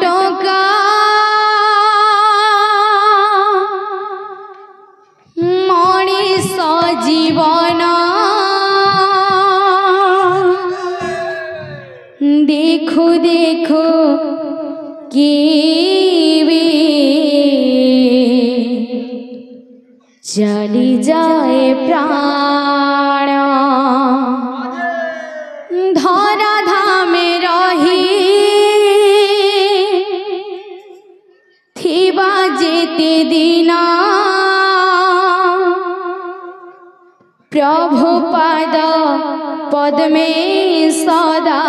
टका मनीष जीवन देखो देखो केवे चली जाए प्राण धरा धामे रही थिबा जेते दिना प्रभुपाद पद्मे सदा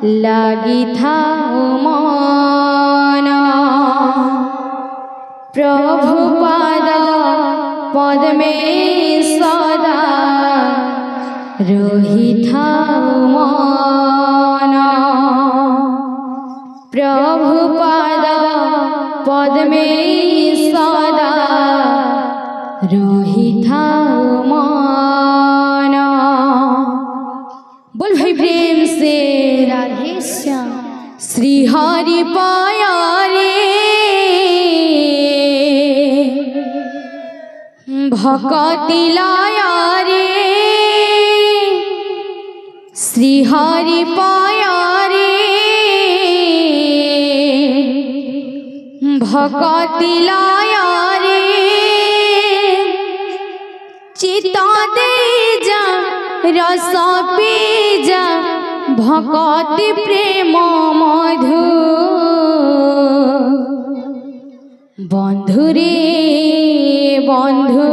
लगी था मन प्रभुपाद पद्मे सदा रही था मन प्रभुपाद पद्मे सदा रही था मन। बोल भाई प्रेम से राधे श्याम। श्री हरि पाया रे भक्ति लाया रे श्री हरि पाया रे भक्ति लाया रे चिता दे जा रस पी जा भक्ति प्रेम मधु बंधु रे बंधु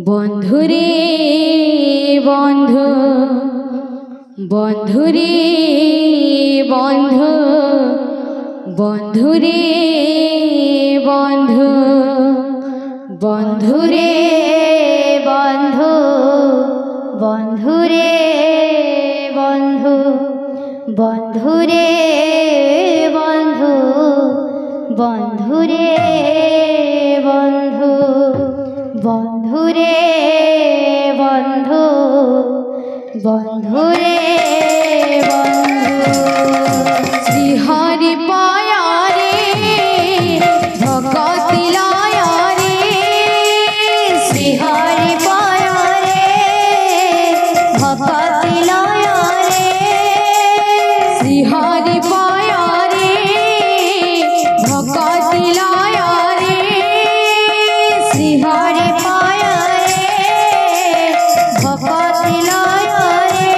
बंधु रे बंधु बंधु रे बंधु बंधु रे बंधु बंधु रे बंधु बंधु रे बंधु बंधु रे बंधु बंधु रे बंधु बंधु रे बंधु बंधु रे बंधु श्री हरि पाया रे भक्ति लाया रे श्री हरि पाया रे भक्ति लाया रे श्री हरि पाया रे भक्ति लाया रे श्री हरि पाया रे भक्ति लाया रे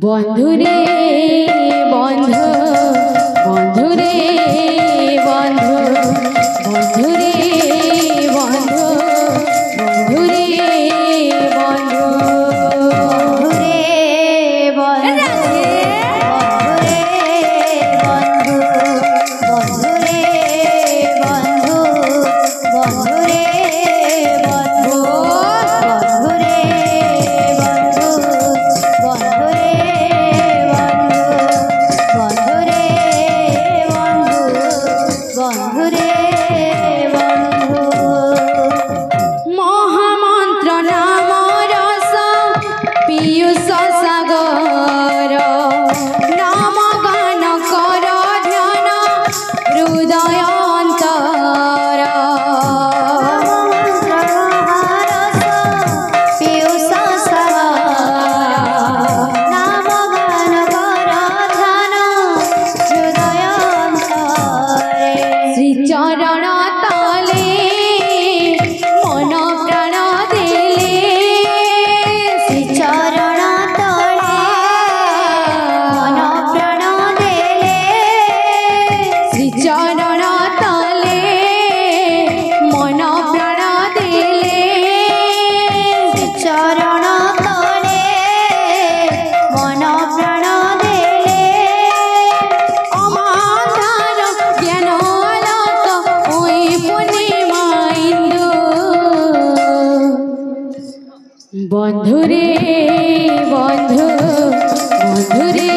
বন্ধুরে বন্ধু বন্ধুরে বন্ধু বন্ধুরে বন্ধু বন্ধুরে বন্ধু বন্ধুরে বন্ধু বন্ধুরে